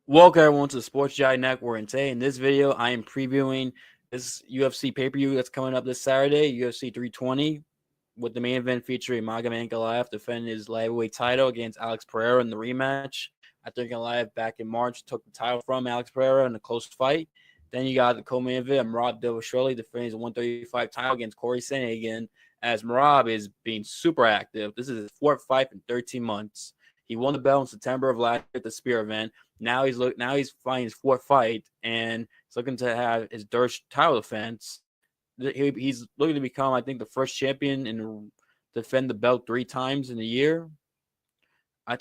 Welcome everyone to the Sports Jedi Network, and today in this video I am previewing this UFC pay-per-view that's coming up this Saturday, UFC 320, with the main event featuring Magomed Ankalaev defending his lightweight title against Alex Pereira in the rematch. After Ankalaev back in March took the title from Alex Pereira in a close fight. Then you got the co-main event, Merab Dvalishvili defending his 135 title against Cory Sandhagen, as Merab is being super active. This is his fourth fight in 13 months. He won the belt in September of last year at the Spear event. Now he's fighting his fourth fight, and he's looking to have his third title defense. He's looking to become, I think, the first champion and defend the belt 3 times in a year.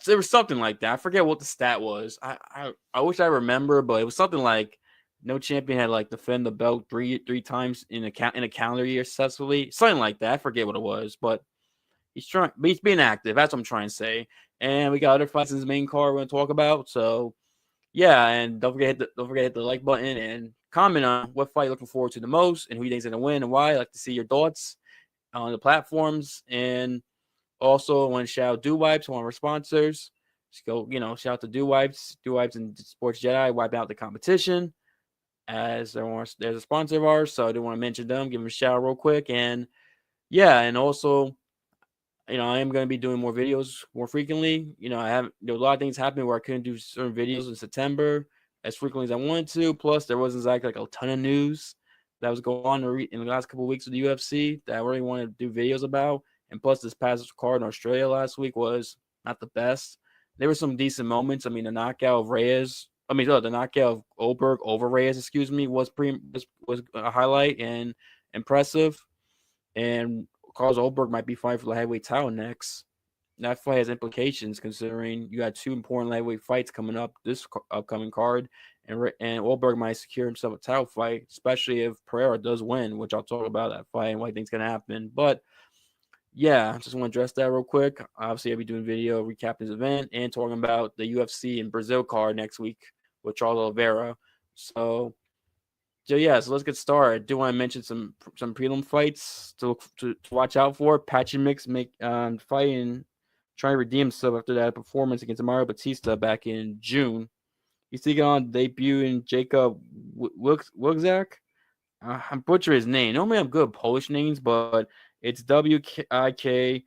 There was something like that. I forget what the stat was. I wish I remember, but it was something like no champion had like defend the belt three times in a calendar year successfully. Something like that. I forget what it was, but he's being active. That's what I'm trying to say. And we got other fights in his main card we're going to talk about. So yeah, and don't forget to hit the like button and comment on what fight you're looking forward to the most and who you think is going to win and why. I'd like to see your thoughts on the platforms. And also, I want to shout out Do Wipes, one of our sponsors. Just go, shout out to Do Wipes. Do Wipes and Sports Jedi wipe out the competition as there's a sponsor of ours. So I do want to mention them, give them a shout out real quick. And yeah, and also, I am going to be doing more videos more frequently. I have a lot of things happening where I couldn't do certain videos in September as frequently as I wanted to. Plus, there wasn't like a ton of news that was going on in the last couple of weeks of the UFC that I really wanted to do videos about. And plus, this past card in Australia last week was not the best. There were some decent moments. I mean, the knockout of the knockout of Goldberg over Reyes, was a highlight and impressive. And Carlos Goldberg might be fighting for the heavyweight title next. That fight has implications considering you got 2 important lightweight fights coming up this upcoming card, and Goldberg might secure himself a title fight, especially if Pereira does win, which I'll talk about that fight and what I think is going to happen. But yeah, I just want to address that real quick. Obviously, I'll be doing video recapping this event and talking about the UFC in Brazil card next week with Charles Oliveira. So yeah, so let's get started. I do want to mention some prelim fights to watch out for. Patchy Mix fighting, trying to redeem himself after that performance against Mario Batista back in June. He's taking on debuting Jacob Wigzak. I'm butchering his name. Normally I'm good at Polish names, but it's Wiklacz,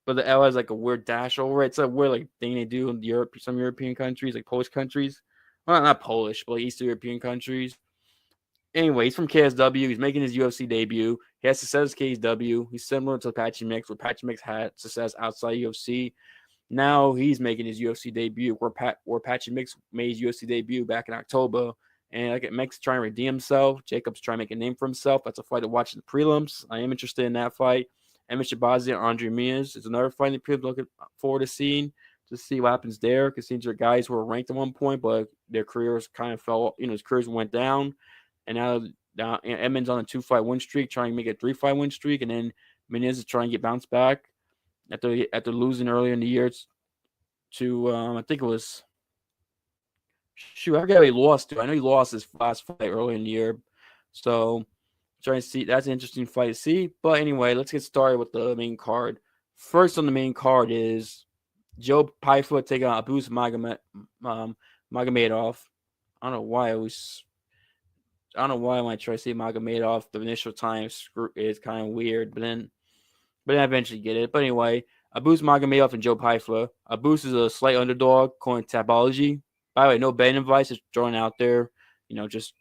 but the L has like a weird dash over it. It's a weird thing they do in some European countries, like Polish countries. Well, not Polish, but Eastern European countries. Anyway, he's from KSW. He's making his UFC debut. He has success at KSW. He's similar to Patchy Mix, where Patchy Mix had success outside UFC. Now he's making his UFC debut, where Patchy Mix made his UFC debut back in October. And Mix trying to redeem himself. Jacob's trying to make a name for himself. That's a fight to watch in the prelims. I am interested in that fight. Emmett Shabazi and Andre Mias is another fight in the prelims looking forward to seeing. To see what happens there, because these are guys who were ranked at one point, but their careers kind of fell. His careers went down, and now Edmonds on a 2-fight win streak, trying to make a 3-fight win streak, and then Menez is trying to get bounced back after losing earlier in the year to I think it was I forget he lost to. I know he lost his last fight earlier in the year, so trying to see. That's an interesting fight to see. But anyway, let's get started with the main card. First on the main card is Joe Pyfer taking on Abus Magomedov. I don't know why I might try to say Magomedov. The initial time is kind of weird, but then I eventually get it. But anyway, Abus Magomedov and Joe Pyfer. Abus is a slight underdog, according to Tabology. By the way, no betting advice. Just throwing out there. Just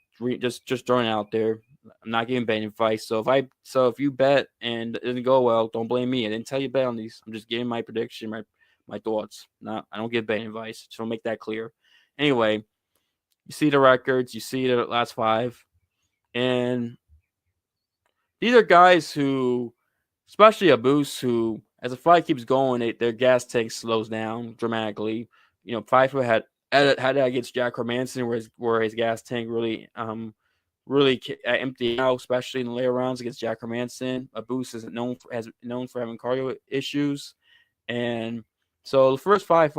throwing out there. I'm not giving betting advice. So if you bet and it doesn't go well, don't blame me. I didn't tell you bet on these. I'm just giving my prediction, my thoughts. I don't give betting advice. So I'll make that clear. Anyway, you see the records, you see the last 5, and these are guys who, especially Abus, who as the fight keeps going, their gas tank slows down dramatically. Pfeiffer had that against Jack Hermanson, where his gas tank really really empty out, especially in the later rounds against Jack Hermanson. Abus is known for having cardio issues, and so the first five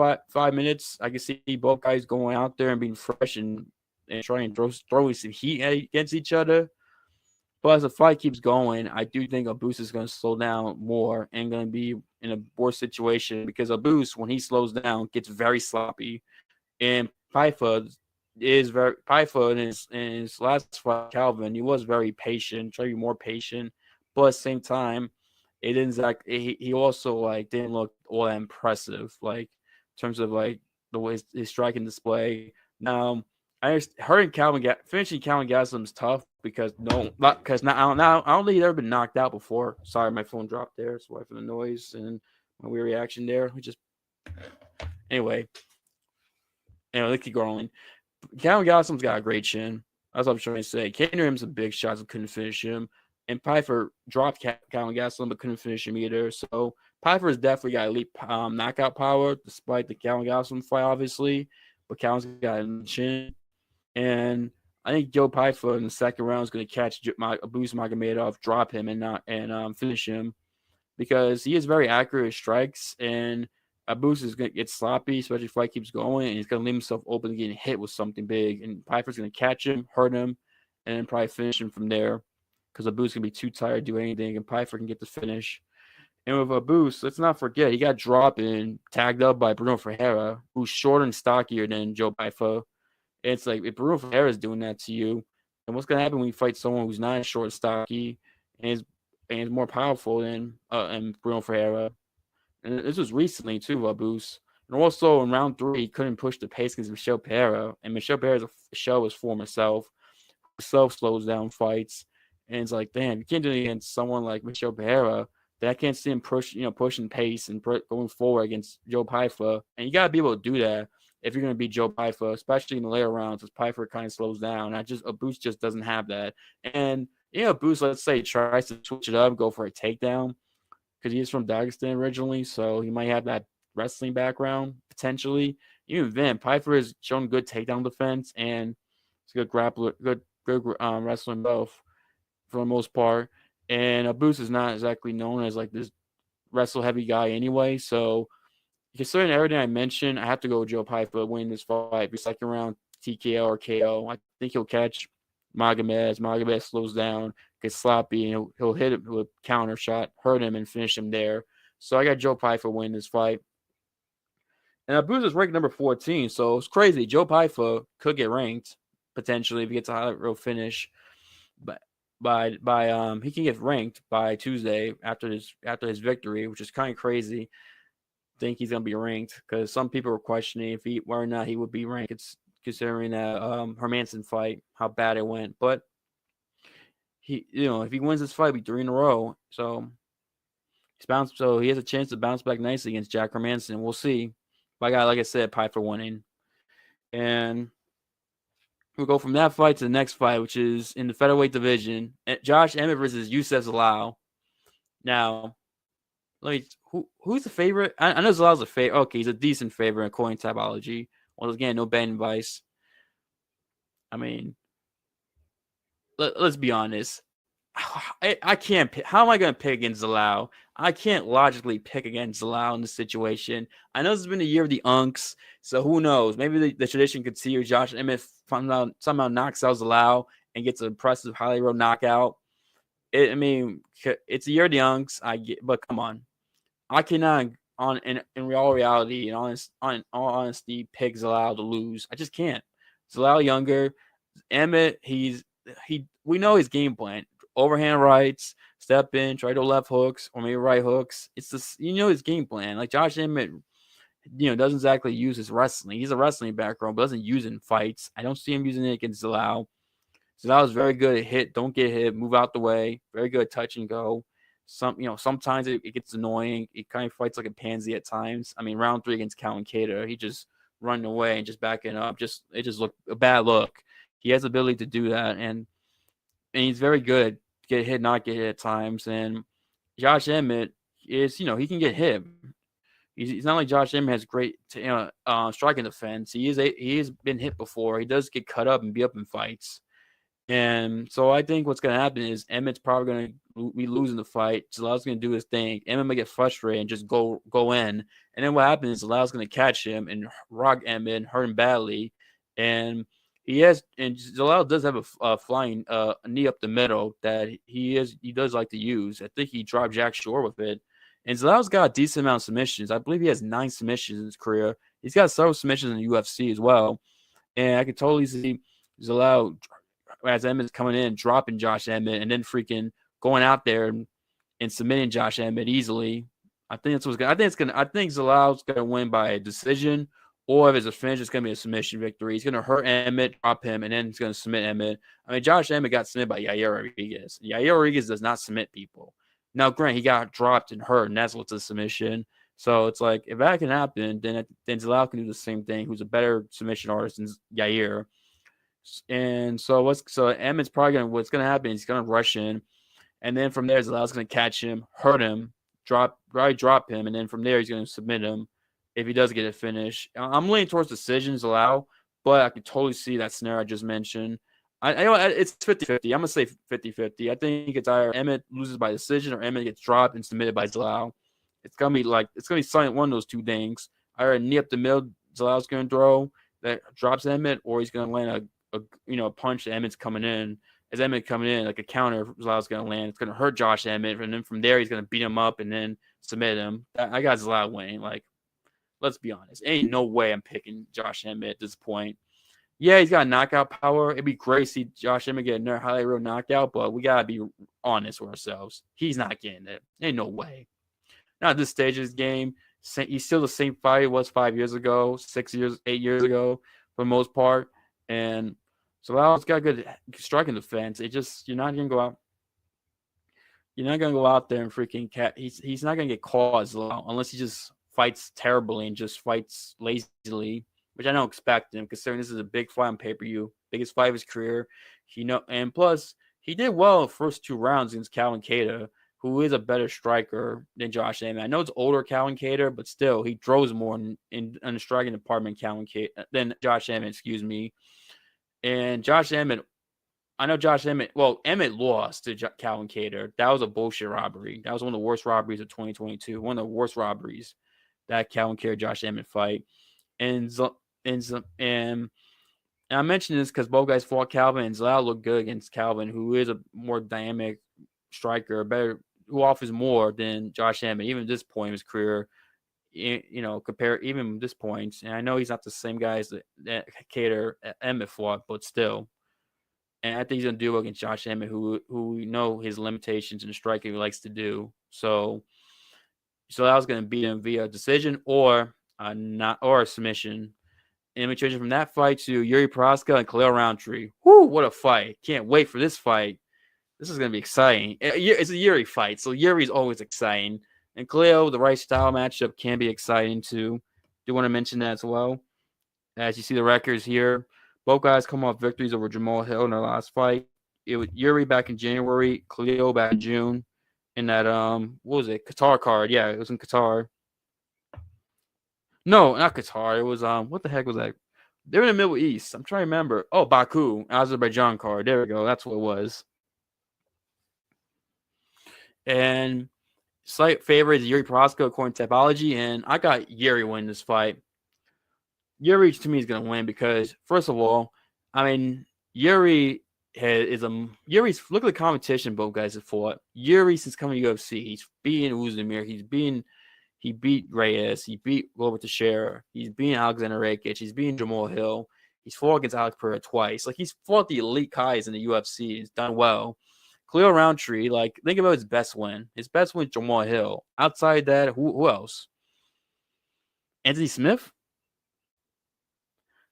minutes, I can see both guys going out there and being fresh and trying to throw some heat against each other. But as the fight keeps going, I do think Abus is going to slow down more and going to be in a worse situation because Abus, when he slows down, gets very sloppy. And Paifa in his last fight, Calvin, he was very patient, trying to be more patient, but at the same time, it didn't he also like didn't look all that impressive, like in terms of like the way his striking display. Now, finishing Calvin Gastelum's tough because I don't think he's ever been knocked out before. Sorry, my phone dropped there. Sorry for the noise and my weird reaction there. Anyway, let's keep going. Calvin Gastelum's got a great chin. That's what I'm trying to say. Kane him some big shots and couldn't finish him. And Pfeiffer dropped Calvin Gastelum but couldn't finish him either. So Pfeiffer's definitely got elite knockout power, despite the Calvin Gastelum fight, obviously. But Calvin's got a chin. And I think Joe Pfeiffer in the second round is going to catch Abus Magomedov, drop him, and finish him because he is very accurate with strikes. And Abus is going to get sloppy, especially if the fight keeps going, and he's going to leave himself open to getting hit with something big. And Pfeiffer's going to catch him, hurt him, and then probably finish him from there because Abus is going to be too tired to do anything, and Pfeiffer can get the finish. And with Abus, let's not forget, he got dropped and tagged up by Bruno Ferreira, who's shorter and stockier than Joe Pfeiffer. It's like if Bruno Ferreira is doing that to you, then what's going to happen when you fight someone who's not as short and stocky and is more powerful than Bruno Ferreira? And this was recently too, Abus. And also in round 3, he couldn't push the pace against Michel Pereira. And Michel Pereira's his former self. Self slows down fights. And it's like, damn, you can't do it against someone like Michel Pereira. That I can't see him pushing pace and going forward against Joe Pfeiffer. And you got to be able to do that if you're going to beat Joe Pfeiffer, especially in the later rounds, because Pfeiffer kind of slows down. Abus just doesn't have that. And, Abus, let's say, tries to switch it up, go for a takedown, because he is from Dagestan originally, so he might have that wrestling background, potentially. Even then, Pfeiffer has shown good takedown defense, and he's a good grappler, good wrestling both, for the most part. And Abus is not exactly known as, like, this wrestle-heavy guy anyway, so considering everything I mentioned, I have to go with Joe Pfeiffer winning this fight. The second round TKO or KO. I think he'll catch Magomed as Magomed slows down, gets sloppy, and he'll hit him with a counter shot, hurt him, and finish him there. So I got Joe Pfeiffer winning this fight. And Abus is ranked number 14, so it's crazy. Joe Pfeiffer could get ranked potentially if he gets a highlight reel finish, but he can get ranked by Tuesday after his victory, which is kind of crazy. Think he's gonna be ranked because some people were questioning whether or not he would be ranked. It's considering that Hermanson fight, how bad it went. But if he wins this fight, it'll be 3 in a row. So he has a chance to bounce back nicely against Jack Hermanson. We'll see. But like I said, Pfeiffer winning. And we'll go from that fight to the next fight, which is in the featherweight division. Josh Emmett versus Youssef Zalal. Now, who's the favorite? I know Zalal's a favorite. Okay, he's a decent favorite according to Typology. Once again, no betting advice. I mean, let's be honest. I can't pick. How am I going to pick against Zalal? I can't logically pick against Zalal in this situation. I know this has been a year of the Unks, so who knows? Maybe the tradition could see Josh Emmett somehow knocks out Zalal and gets an impressive highlight reel knockout. It's a year of the Unks. But come on. I cannot, in all reality, in all honesty, pick Zalal to lose. I just can't. Zalal younger, Emmett. We know his game plan: overhand rights, step in, try to left hooks or maybe right hooks. It's this, his game plan. Like Josh Emmett, doesn't exactly use his wrestling. He's a wrestling background, but doesn't use it in fights. I don't see him using it against Zalal. Zalal is very good at hit, don't get hit, move out the way. Very good at touch and go. Sometimes it gets annoying. It kind of fights like a pansy at times. I mean, round 3 against Calvin Kattar, he just running away and just backing up. It just looked a bad look. He has the ability to do that, and he's very good. Get hit, not get hit at times. And Josh Emmett is, he can get hit. He's not like Josh Emmett has great, striking defense. He has been hit before. He does get cut up and beat up in fights. And so I think what's going to happen is Emmett's probably going to be losing the fight. Zalal's going to do his thing. Emmett might get frustrated and just go in. And then what happens is Zalal's going to catch him and rock Emmett and hurt him badly. And Zalal does have a flying knee up the middle that he does like to use. I think he dropped Jack Shore with it. And Zalal's got a decent amount of submissions. I believe he has 9 submissions in his career. He's got several submissions in the UFC as well. And I could totally see Zalal, as Emmett's coming in, dropping Josh Emmett, and then freaking going out there and submitting Josh Emmett easily. I think that's what's gonna. I think Zalal's gonna win by a decision, or if it's a finish, it's gonna be a submission victory. He's gonna hurt Emmett, drop him, and then he's gonna submit Emmett. I mean, Josh Emmett got submitted by Yair Rodriguez. Yair Rodriguez does not submit people. Now, granted, he got dropped and hurt, and that's what's a submission. So it's like, if that can happen, then Zalal can do the same thing. Who's a better submission artist than Yair? And so Emmett's probably what's gonna happen is he's gonna rush in, and then from there Zalal's gonna catch him, hurt him, drop him, and then from there he's gonna submit him if he does get a finish. I'm leaning towards decisions Zalal, but I could totally see that scenario I just mentioned. I know it's 50-50. I'm gonna say 50-50. I think it's either Emmett loses by decision or Emmett gets dropped and submitted by Zalal. It's gonna be silent, one of those two things. Either a knee up the middle Zalal's gonna throw that drops Emmett, or he's gonna land a punch that Emmett's coming in. As Emmett coming in, like a counter, Zalal's gonna land. It's gonna hurt Josh Emmett, and then from there he's gonna beat him up and then submit him. I got Zalal winning. Like, let's be honest, ain't no way I'm picking Josh Emmett at this point. Yeah, he's got knockout power. It'd be great to see Josh Emmett get another highlight reel knockout, but we gotta be honest with ourselves. He's not getting it. Ain't no way. Not at this stage of his game. He's still the same fighter he was 5 years ago, 6 years, 8 years ago, for the most part. And Zalal's got good striking defense. It just, you're not gonna go out. You're not gonna go out there and freaking He's not gonna get caught, Zalal, unless he just fights terribly and just fights lazily, which I don't expect him, considering this is a big fight on pay-per-view, biggest fight of his career. And plus he did well in the first 2 rounds against Calvin Kattar, who is a better striker than Josh Emmett. I know it's older Calvin Kattar, but still he throws more in the striking department than Josh Emmett, excuse me. And Josh Emmett, I know Josh Emmett. Well, Emmett lost to Calvin Kattar. That was a bullshit robbery. That was one of the worst robberies of 2022. One of the worst robberies, that Calvin Kattar Josh Emmett fight. And I mentioned this because both guys fought Calvin, and Zalal looked good against Calvin, who is a more dynamic striker, who offers more than Josh Emmett, even at this point in his career. Compare even this point. And I know he's not the same guy as that Kattar Emmett fought, but still. And I think he's gonna do well against Josh Emmett, who we know his limitations in the striking he likes to do. So I was gonna beat him via decision or a submission. And we transition from that fight to Yuri Prochazka and Khalil Roundtree. Whoo, what a fight! Can't wait for this fight. This is gonna be exciting. It's a Yuri fight, so Yuri's always exciting. And Khalil, the right style matchup can be exciting too. Do want to mention that as well. As you see the records here, both guys come off victories over Jamal Hill in their last fight. It was Yuri back in January, Khalil back in June. In that what was it? Qatar card. Yeah, it was in Qatar. No, not Qatar. It was what the heck was that? They were in the Middle East. I'm trying to remember. Oh, Baku, Azerbaijan card. There we go. That's what it was. And slight favorite is Yuri Prochazka according to Tapology, and I got Yuri winning this fight. Yuri to me is going to win because, first of all, I mean, Yuri's look at the competition both guys have fought. Yuri, since coming to UFC, he's beaten Uzdemir, he beat Reyes, he beat Glover Teixeira, he's beaten Alexander Rakic, he's beaten Jamal Hill, he's fought against Alex Pereira twice. Like, he's fought the elite guys in the UFC. He's done well. Khalil Roundtree, like, think about his best win. His best win, Jamal Hill. Outside that, who else? Anthony Smith?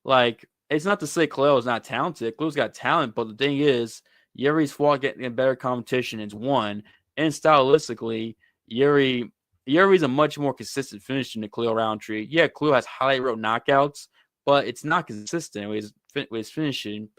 Like, it's not to say Khalil is not talented. Khalil's got talent, but the thing is, Yuri's fought getting better competition and won. And stylistically, Yuri's a much more consistent finisher than Khalil Roundtree. Yeah, Khalil has highlight reel knockouts, but it's not consistent with his finishing.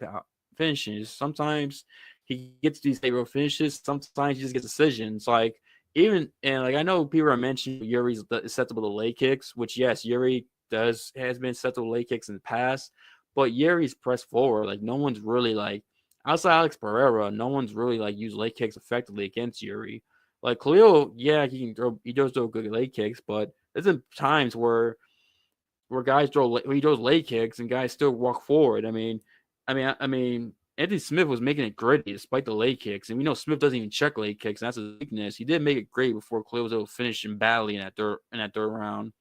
Sometimes he gets these high road finishes. Sometimes he just gets decisions. I know people are mentioning Yuri's susceptible to leg kicks, which yes, Yuri has been susceptible to leg kicks in the past, but Yuri's pressed forward. Like, no one's really like outside Alex Pereira, no one's really like used leg kicks effectively against Yuri. Like Khalil, yeah, he does throw good leg kicks, but there's been times where guys he throws leg kicks and guys still walk forward. I mean, Anthony Smith was making it gritty despite the leg kicks, and we know Smith doesn't even check leg kicks, and that's his weakness. He did make it great before Khalil was able to finish him badly in that third round.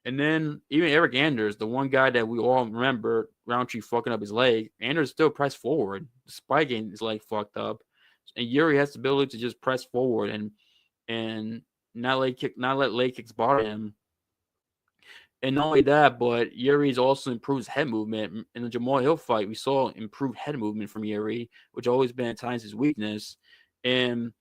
And then even Eric Anders, the one guy that we all remember Roundtree fucking up his leg, Anders still pressed forward despite getting his leg fucked up. And Yuri has the ability to just press forward and not let leg kicks bother him. And not only that, but Yuri's also improved head movement. In the Jamal Hill fight, we saw improved head movement from Yuri, which always been at times his weakness. And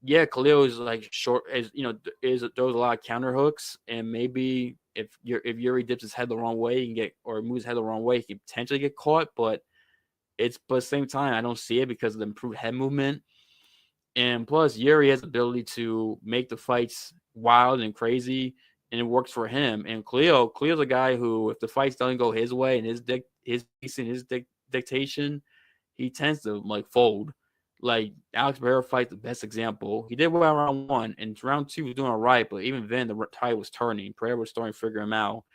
yeah, Khalil is like short, as you know, throws a lot of counter hooks, and maybe if Yuri dips his head the wrong way, he can get or moves his head the wrong way, he can potentially get caught. But at the same time, I don't see it because of the improved head movement. And plus, Yuri has the ability to make the fights wild and crazy, and it works for him. And Cleo's a guy who, if the fights doesn't go his way and his dictation, he tends to like fold. Like Alex Pereira fight the best example. He did well round one, and round two was doing all right, but even then the tide was turning. Pereira was starting to figure him out.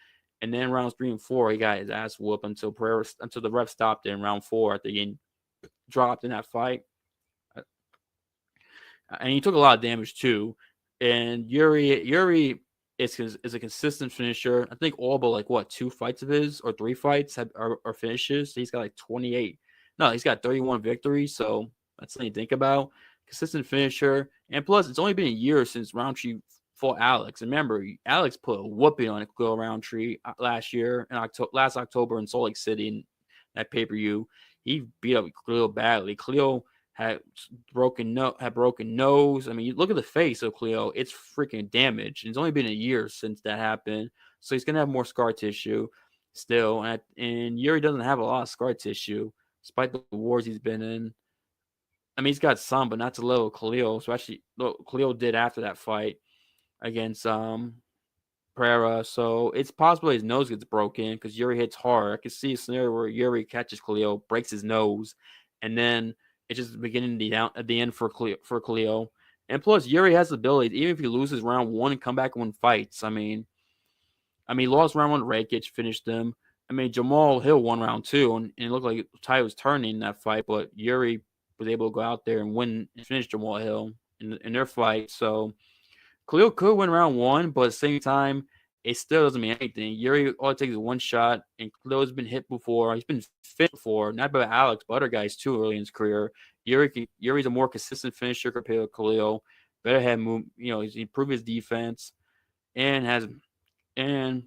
And then rounds 3 and 4, he got his ass whooped until the ref stopped it in round 4 after getting dropped in that fight. And he took a lot of damage too. And Yuri is a consistent finisher. I think all but like 2 fights of his or 3 fights are finishes. He's got like 28. No, he's got 31 victories. So that's something to think about. Consistent finisher, and plus it's only been a year since Roundtree fought Alex. And remember, Alex put a whooping on Khalil Roundtree last year in last October in Salt Lake City in that pay-per-view. He beat up Khalil badly. Khalil had broken nose. I mean, you look at the face of Cleo; it's freaking damaged. It's only been a year since that happened, so he's gonna have more scar tissue still. And Yuri doesn't have a lot of scar tissue, despite the wars he's been in. I mean, he's got some, but not to the level of Khalil. So actually, Khalil did after that fight against Pereira. So it's possible his nose gets broken because Yuri hits hard. I can see a scenario where Yuri catches Khalil, breaks his nose, and then it's just beginning at the end for Khalil. And plus, Yuri has the ability, even if he loses round 1 and come back and win fights. I mean, he lost round 1 to Rakic, finished them. I mean, Jamal Hill won round 2, and it looked like the tide was turning in that fight, but Yuri was able to go out there and win and finish Jamal Hill in their fight. So Khalil could win round 1, but at the same time, it still doesn't mean anything. Yuri, all it takes is one shot, and Khalil's been hit before. He's been fit before, not by Alex, but other guys too early in his career. Yuri's a more consistent finisher compared to Khalil. Better head move, he's improved his defense, and has has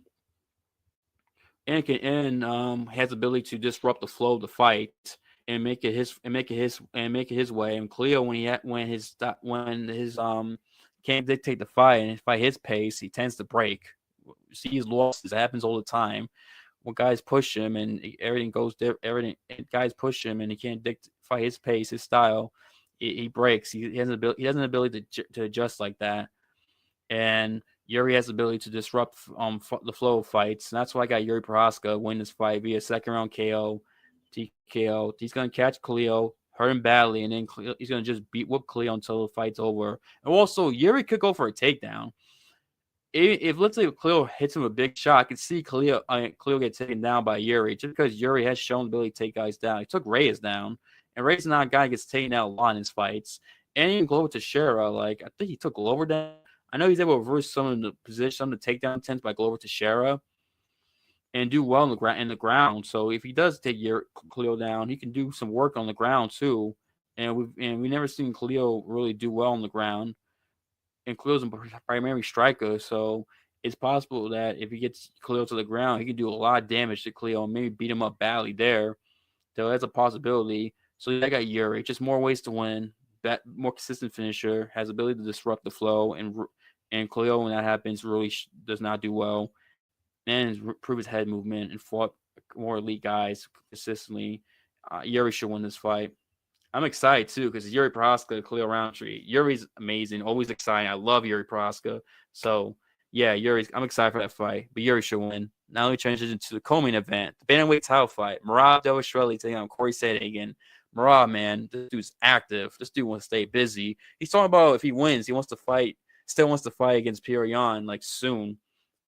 the ability to disrupt the flow of the fight and make it his way. And Khalil, when his can't dictate the fight and fight his pace, he tends to break. See his losses. It happens all the time. When guys push him and everything goes different, guys push him and he can't fight his pace, his style. He breaks. He has an ability to adjust like that. And Yuri has the ability to disrupt the flow of fights. And that's why I got Yuri Prochazka win this fight via second round KO, TKO. He's gonna catch Khalil, hurt him badly, and then he's gonna just whoop Khalil until the fight's over. And also, Yuri could go for a takedown. If let's say Khalil hits him a big shot, I could see Khalil get taken down by Yuri just because Yuri has shown the ability to take guys down. He took Reyes down, and Reyes is not a guy who gets taken out a lot in his fights. And even Glover Teixeira, like I think he took Glover down. I know he's able to reverse some of the takedown attempts by Glover Teixeira and do well in the ground. So if he does take Khalil down, he can do some work on the ground too. And we never seen Khalil really do well on the ground. And Khalil's a primary striker, so it's possible that if he gets Khalil to the ground, he can do a lot of damage to Khalil and maybe beat him up badly there. So that's a possibility. So I got Yuri. Just more ways to win. That more consistent finisher, has ability to disrupt the flow, and Khalil, when that happens, really does not do well. And improve his head movement and fought more elite guys consistently. Yuri should win this fight. I'm excited too because Yuri Prochazka, Khalil Roundtree. Yuri's amazing, always exciting. I love Yuri Prochazka. So yeah, I'm excited for that fight. But Yuri should win. Now we transition to the co-main event, the bantamweight title fight. Merab Dvalishvili taking on Cory Sandhagen. Merab, man, this dude's active. This dude wants to stay busy. He's talking about if he wins, he wants to fight. Still wants to fight against Pereira like soon.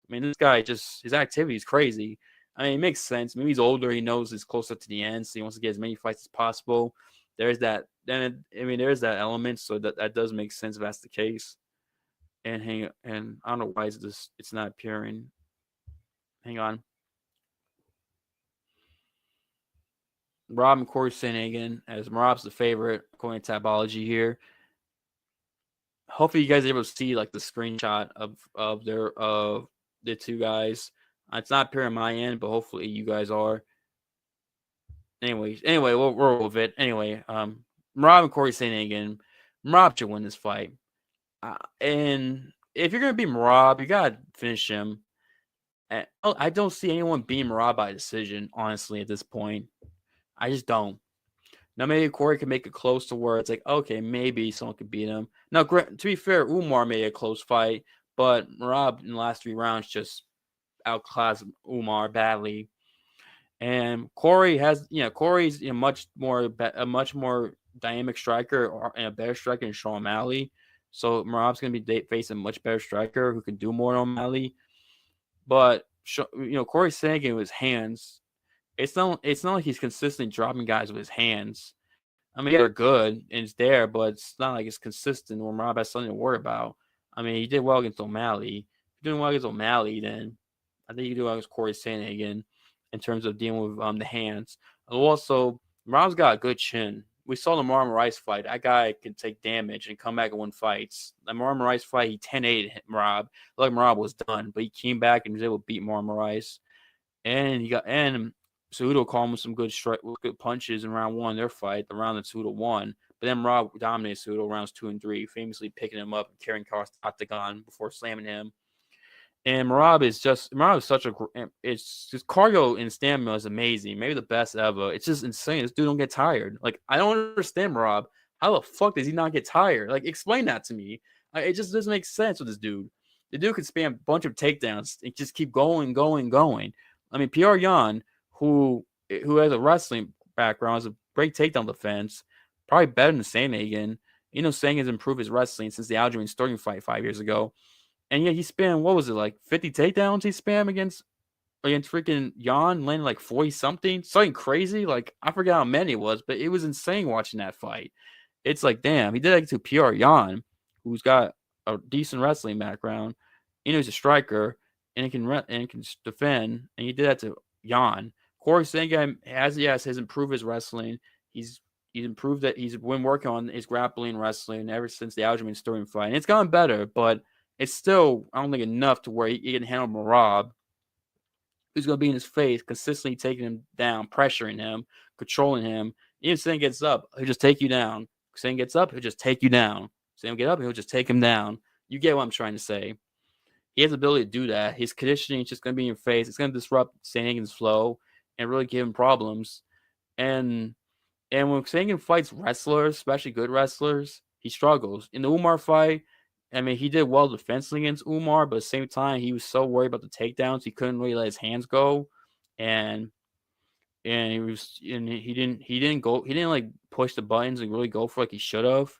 I mean, this guy just his activity is crazy. I mean, it makes sense. Maybe he's older. He knows he's closer to the end, so he wants to get as many fights as possible. There's that. Then I mean, there's that element, so that does make sense if that's the case. And I don't know why it's not appearing. Hang on. Rob and Cory Sandhagen as Merab's the favorite according to Tabology here. Hopefully, you guys are able to see like the screenshot of the two guys. It's not appearing on my end, but hopefully you guys are. Anyway, we'll roll with it. Anyway, Merab and Cory Sandhagen. Merab should win this fight. And if you're gonna beat Merab, you gotta finish him. I don't see anyone beating Merab by decision, honestly, at this point. I just don't. Now, maybe Cory can make it close to where it's like, okay, maybe someone could beat him. Now, to be fair, Umar made a close fight, but Merab in the last 3 rounds just outclassed Umar badly. And Cory Cory's a much more dynamic striker and a better striker than Sean O'Malley. So Merab's going to be facing a much better striker who can do more than O'Malley. But Cory Sandhagen with his hands, it's not like he's consistently dropping guys with his hands. I mean, they're good and it's there, but it's not like it's consistent where Merab has something to worry about. I mean, he did well against O'Malley. If you're doing well against O'Malley, then I think you do well against Cory Sandhagen in terms of dealing with the hands. And also, Merab's got a good chin. We saw the Marlon Rice fight. That guy can take damage and come back and win fights. The Marlon Rice fight, he 10-8 Merab. Like Merab was done, but he came back and was able to beat Marlon Rice. And Cejudo called him some good punches in round 1 of their fight, the round that Cejudo won. But then Merab dominated Cejudo rounds 2 and 3, famously picking him up and carrying across the octagon before slamming him. And Merab is such it's just cardio and stamina is amazing. Maybe the best ever. It's just insane. This dude don't get tired. Like, I don't understand Merab. How the fuck does he not get tired? Like, explain that to me. It just doesn't make sense with this dude. The dude could spam a bunch of takedowns and just keep going. I mean, Pierre Yan, who has a wrestling background, has a great takedown defense, probably better than Sandhagen. Sandhagen's improved his wrestling since the Aljamain Sterling fight 5 years ago. And yet he spammed, what was it, like 50 takedowns he spammed against freaking Yan, landing like 40-something? Something crazy. Like, I forgot how many it was, but it was insane watching that fight. It's like, damn, he did that to Pierre Yan, who's got a decent wrestling background. He's a striker, and he can defend, and he did that to Yan. Cory Sandhagen has improved his wrestling. He's improved that he's been working on his grappling wrestling ever since the Aljamain Sterling fight. And it's gotten better, but it's still, I don't think, enough to where he can handle Merab, who's going to be in his face, consistently taking him down, pressuring him, controlling him. Even if Sandhagen gets up, he'll just take you down. Sandhagen gets up, he'll just take you down. Sandhagen get up, he'll just take him down. You get what I'm trying to say. He has the ability to do that. His conditioning is just going to be in your face. It's going to disrupt Sandhagen's flow and really give him problems. And when Sandhagen fights wrestlers, especially good wrestlers, he struggles. In the Umar fight, I mean, he did well defensively against Umar, but at the same time, he was so worried about the takedowns, he couldn't really let his hands go, and he didn't like push the buttons and really go for like he should have.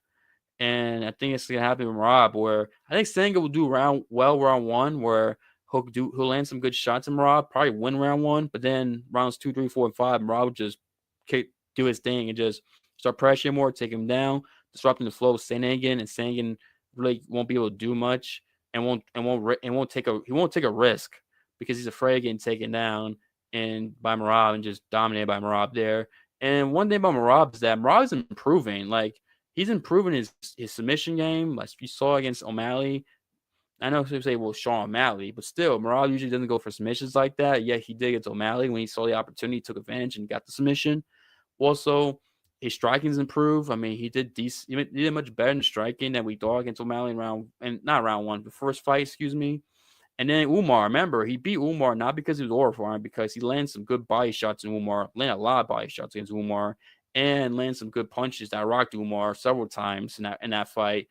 And I think it's gonna happen with Merab, where I think Sandhagen will do round 1, where he'll land some good shots in Merab, probably win round 1, but then rounds 2, 3, 4, and 5, Merab will just do his thing and just start pressuring more, take him down, disrupting the flow of Sandhagen, and Sandhagen really won't be able to do much and won't take a risk because he's afraid of getting taken down and by Merab and just dominated by Merab there. And one thing about Merab is that Merab is improving. Like, he's improving his submission game, like you saw against O'Malley. I know people say, well, Sean O'Malley, but still, Merab usually doesn't go for submissions like that. Yeah, he did against O'Malley when he saw the opportunity, he took advantage and got the submission. Also, his striking's improved. I mean, he did decent. He did much better in striking than we thought against O'Malley not round 1, the first fight, excuse me. And then Umar, remember, he beat Umar not because he was overflying, because he landed some good body shots in Umar, landed a lot of body shots against Umar, and landed some good punches that rocked Umar several times in that fight.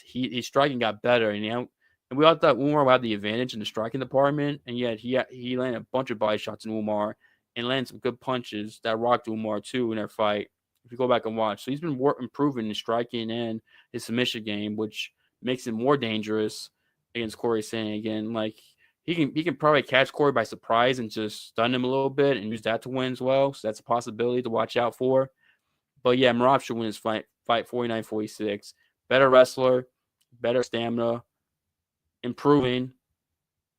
His striking got better, and we all thought Umar would have the advantage in the striking department, and yet he landed a bunch of body shots in Umar and landed some good punches that rocked Umar too in their fight. if you go back and watch. So he's been improving his striking and his submission game, which makes him more dangerous against Cory Sandhagen. Like he can probably catch Cory by surprise and just stun him a little bit and use that to win as well. So that's a possibility to watch out for. But yeah, Merab should win his fight 49-46. Better wrestler, better stamina, improving,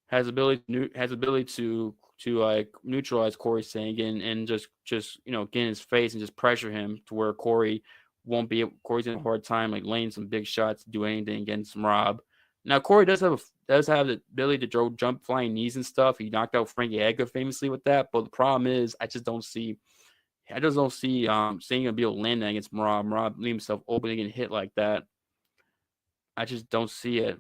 has ability to like neutralize Cory Sandhagen and just get in his face and just pressure him to where Cory's in a hard time like laying some big shots to do anything against Merab. Now Cory does have the ability to jump flying knees and stuff. He knocked out Frankie Edgar famously with that, but the problem is I just don't see Sandhagen be able to land that against Merab. Merab leave himself open and get hit like that. I just don't see it.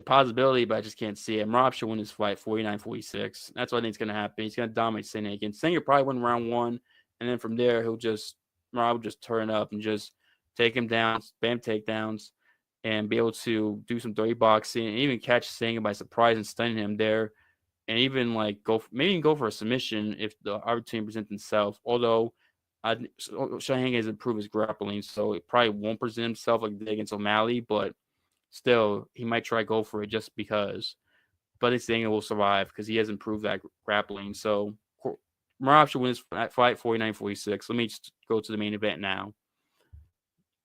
Possibility, but I just can't see it. Merab should win this fight 49-46. That's what I think is going to happen. He's going to dominate Sandhagen. Sandhagen probably win round 1, and then from there Merab will just turn up and just take him down, spam takedowns, and be able to do some dirty boxing and even catch Sandhagen by surprise and stun him there, and even like go for a submission if the opportunity presents itself. Although Sandhagen has improved his grappling, so it probably won't present himself like against O'Malley, but still, he might try to go for it just because. But I think will survive because he has improved that grappling. So Merab should win this fight 49-46. Let me just go to the main event now.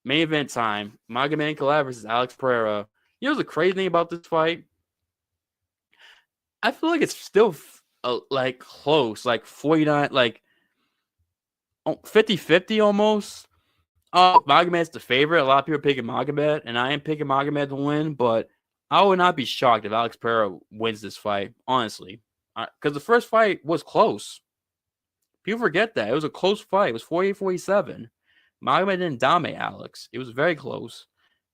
Main event time. Magomed Ankalaev versus Alex Pereira. You know the crazy thing about this fight? I feel like it's still like close, like 49, like 50-50 almost. Magomed's the favorite. A lot of people are picking Magomed, and I am picking Magomed to win, but I would not be shocked if Alex Pereira wins this fight, honestly. Because the first fight was close. People forget that. It was a close fight. It was 48-47. Magomed didn't dominate Alex. It was very close.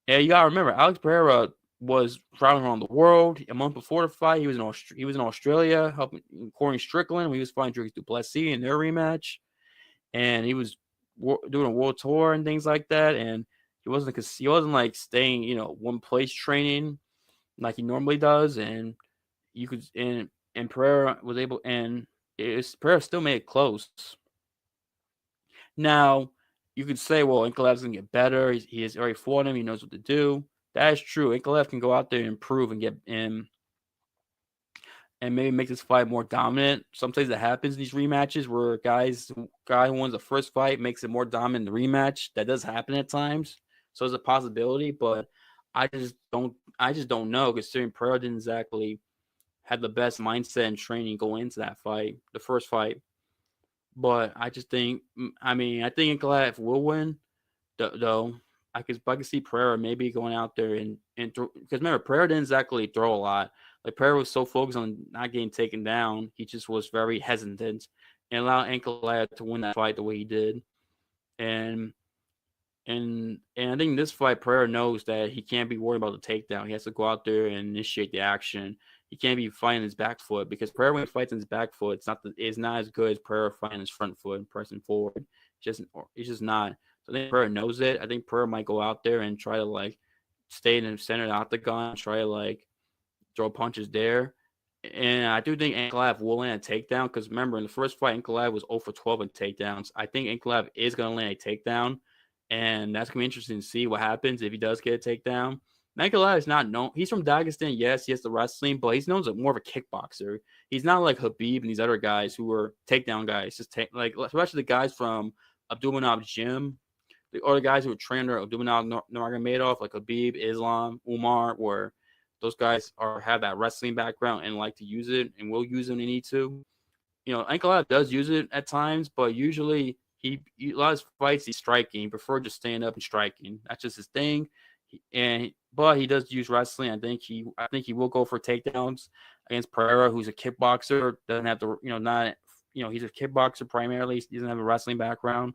And you got to remember, Alex Pereira was traveling around the world. A month before the fight, he was in Australia helping Corey Strickland. He was fighting Drake Duplessis in their rematch. And he was doing a world tour and things like that, and he wasn't like staying one place training like he normally does, and you could and Pereira was able, and Pereira still made it close. Now you could say, well, Ankalaev's gonna get better. He has already fought him. He knows what to do. That is true. Ankalaev can go out there and improve and get in. And maybe make this fight more dominant. Sometimes that happens in these rematches where guy who wins the first fight makes it more dominant in the rematch. That does happen at times. So it's a possibility, but I just don't know, considering Pereira didn't exactly have the best mindset and training going into that fight, the first fight. But I just think I think Ankalaev will win, though. I can see Pereira maybe going out there and throw, because remember, Pereira didn't exactly throw a lot. Like Pereira was so focused on not getting taken down, he just was very hesitant and allowed Ankalaev to win that fight the way he did. And I think this fight, Pereira knows that he can't be worried about the takedown. He has to go out there and initiate the action. He can't be fighting his back foot, because Pereira, when he fights in his back foot, it's not as good as Pereira fighting his front foot and pressing forward. It's just not. So I think Pereira knows it. I think Pereira might go out there and try to like stay in the center of the octagon, try to like throw punches there. And I do think Ankalaev will land a takedown, because remember, in the first fight, Ankalaev was 0 for 12 in takedowns. I think Ankalaev is going to land a takedown, and that's going to be interesting to see what happens if he does get a takedown. Ankalaev is not known. He's from Dagestan. Yes, he has the wrestling, but he's known as more of a kickboxer. He's not like Habib and these other guys who are takedown guys. Especially the guys from Abdulmanap's gym, or the guys who were trained under Abdulmanap Nurmagomedov, like Habib, Islam, Umar, where those guys have that wrestling background and like to use it and will use it when they need to. Ankalaev does use it at times, but usually a lot of his fights he's striking. He prefers just standing up and striking. That's just his thing. But he does use wrestling. I think he will go for takedowns against Pereira, who's a kickboxer. Doesn't have to, he's a kickboxer primarily. He doesn't have a wrestling background.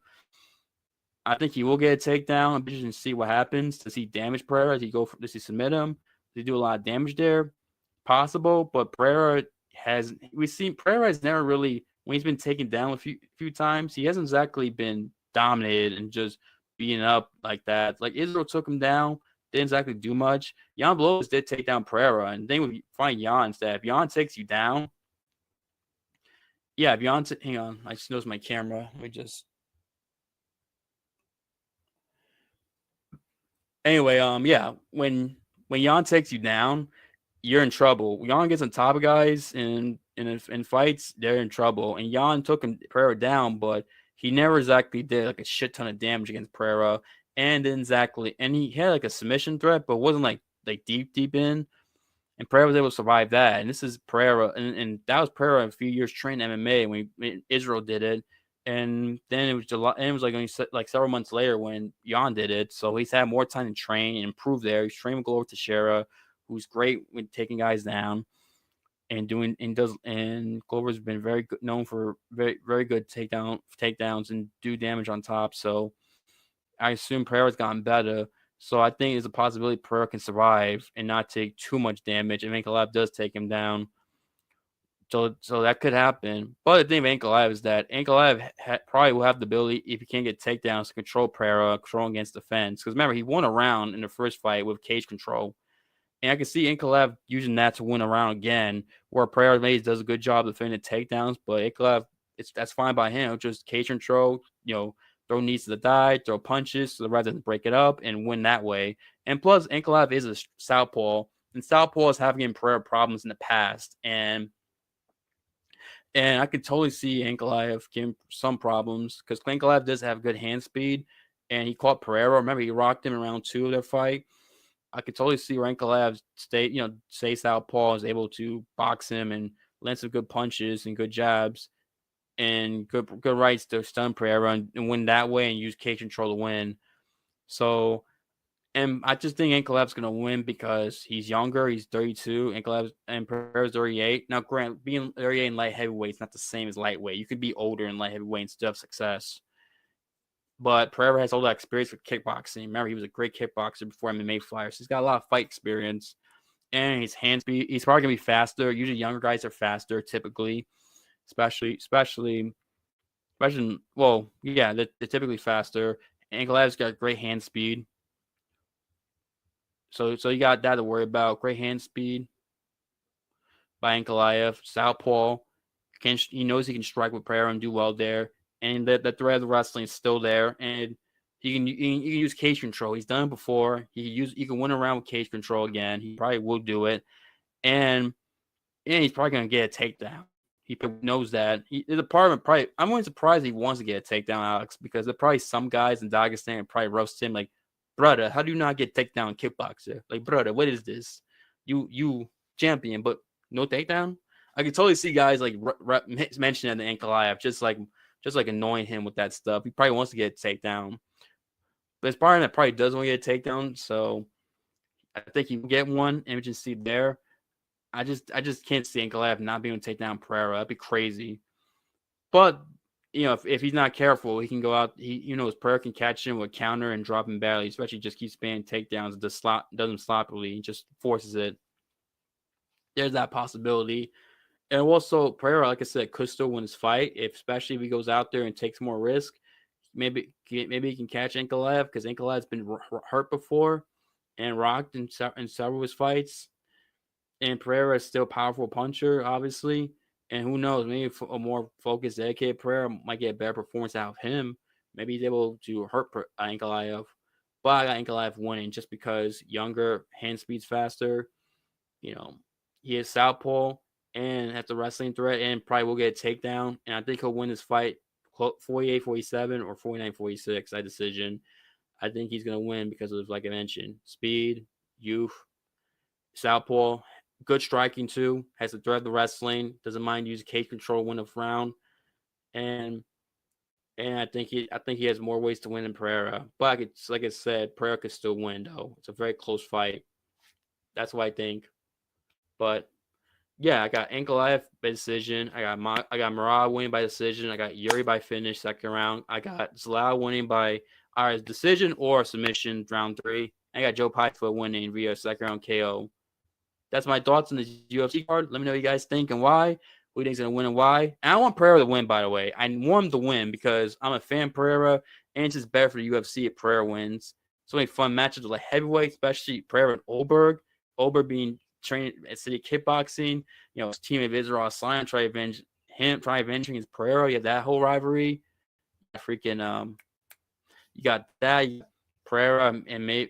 I think he will get a takedown. I'm interested to see what happens. Does he damage Pereira? Does he submit him? Does he do a lot of damage there? Possible, but Pereira has never really, when he's been taken down a few times, he hasn't exactly been dominated and just beating up like that. Like Israel took him down, didn't exactly do much. Jan Blachowicz did take down Pereira, and then we find Jan is that if Jan takes you down, hang on, I just noticed my camera. Let me just. Anyway, yeah, when Jan takes you down, you're in trouble. Jan gets on top of guys in fights, they're in trouble. And Jan took Pereira down, but he never exactly did like a shit ton of damage against Pereira, and didn't exactly. And he had like a submission threat, but wasn't like deep in. And Pereira was able to survive that. And this is Pereira, and that was Pereira a few years training MMA when Israel did it. And then it was July, and it was like only like several months later when Jan did it. So he's had more time to train and improve there. He's trained with Glover Teixeira, who's great with taking guys down and doing and does. And Glover's been very good, known for very good takedowns and do damage on top. So I assume Pereira's gotten better. So I think there's a possibility Pereira can survive and not take too much damage. And Ankalaev does take him down. So that could happen. But the thing with Ankalaev is that Ankalaev probably will have the ability, if he can't get takedowns, to control Pereira, control against the fence. Because remember, he won a round in the first fight with cage control. And I can see Ankalaev using that to win a round again, where Pereira maybe does a good job defending takedowns. But Ankalaev, that's fine by him. Just cage control, throw knees to the thigh, throw punches so the ref doesn't break it up and win that way. And plus, Ankalaev is a southpaw, and southpaws have given Pereira problems in the past. And I could totally see Ankalaev giving some problems because Ankalaev does have good hand speed, and he caught Pereira. Remember, he rocked him in round 2 of their fight. I could totally see Ankalaev stay southpaw, is able to box him and land some good punches and good jabs and good rights to stun Pereira and win that way and use cage control to win. So, and I just think Ankalaev's going to win because he's younger. He's 32. Ankalaev and Pereira's 38. Now, Grant, being 38 in light heavyweight is not the same as lightweight. You could be older in light heavyweight and still have success. But Pereira has all that experience with kickboxing. Remember, he was a great kickboxer before MMA flyer. So he's got a lot of fight experience. And his hand speed, he's probably going to be faster. Usually younger guys are faster typically. Especially, well, yeah, they're typically faster. Ankalaev's got great hand speed. So you got that to worry about. Great hand speed by Ankalaev. Southpaw. He knows he can strike with Pereira and do well there. And the threat of the wrestling is still there. And he can use cage control. He's done it before. He can win around with cage control again. He probably will do it. And he's probably going to get a takedown. He knows that. The department probably, I'm really surprised he wants to get a takedown, Alex, because there are probably some guys in Dagestan probably roast him like, brother, how do you not get takedown in kickboxer? Like, brother, what is this? You champion, but no takedown? I can totally see guys like mentioning the Ankalaev, just like annoying him with that stuff. He probably wants to get a takedown. But his partner probably doesn't want to get a takedown, so I think he can get one. And we just see there. I just can't see Ankalaev not being able to take down Pereira. That'd be crazy. But if he's not careful, he can go out. Pereira can catch him with counter and drop him badly. Especially just keeps spamming takedowns. Does him sloppily. Just forces it. There's that possibility. And also Pereira, like I said, could still win his fight, especially if he goes out there and takes more risk. Maybe he can catch Ankalaev because Ankalaev's been hurt before and rocked in several of his fights. And Pereira is still a powerful puncher, obviously. And who knows, maybe a more focused, dedicated Pereira might get a better performance out of him. Maybe he's able to hurt Ankalaev. But I got Ankalaev winning just because younger, hand speed's faster. He is southpaw and has the wrestling threat and probably will get a takedown. And I think he'll win this fight 48-47 or 49-46, that decision. I think he's going to win because of, like I mentioned, speed, youth, southpaw, good striking too, has the threat of the wrestling, doesn't mind using cage control, win a round, and I think he has more ways to win than Pereira. But like I said, Pereira could still win though. It's a very close fight. That's what I think. But yeah, I got Ankalaev by decision. I got Merab winning by decision. I got Yuri by finish second round. I got Zalal winning by either decision or submission round 3. I got Joe Pyfer winning via second round KO. That's my thoughts on this UFC card. Let me know what you guys think and why. Who you think's going to win and why. And I want Pereira to win, by the way. I want him to win because I'm a fan of Pereira, and it's just better for the UFC if Pereira wins. So many fun matches like heavyweight, especially Pereira and Oberg. Oberg being trained at City Kickboxing. His team of Israel Aslan try avenging his Pereira. You have that whole rivalry. You got that. Pereira and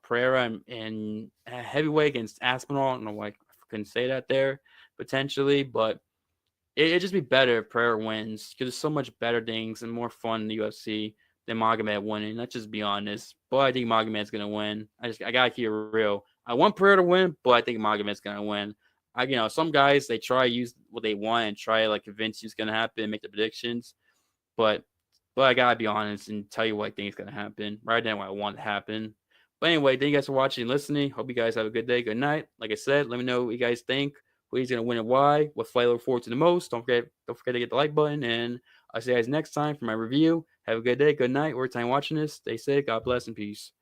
Pereira and heavyweight against Aspinall. I don't know why I couldn't say that there potentially, but it'd just be better if Pereira wins because there's so much better things and more fun in the UFC than Magomed winning. Let's just be honest. But I think Magomed's gonna win. I gotta keep it real. I want Pereira to win, but I think Magomed's gonna win. Some guys they try use what they want and try like convince you it's gonna happen, make the predictions, but I gotta be honest and tell you what I think is gonna happen right now. What I want to happen. But anyway, thank you guys for watching and listening. Hope you guys have a good day, good night. Like I said, let me know what you guys think. Who's gonna win and why? What fight I look forward to the most? Don't forget to hit the like button. And I'll see you guys next time for my review. Have a good day, good night, or time watching this. Stay safe. God bless and peace.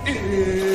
Yeah.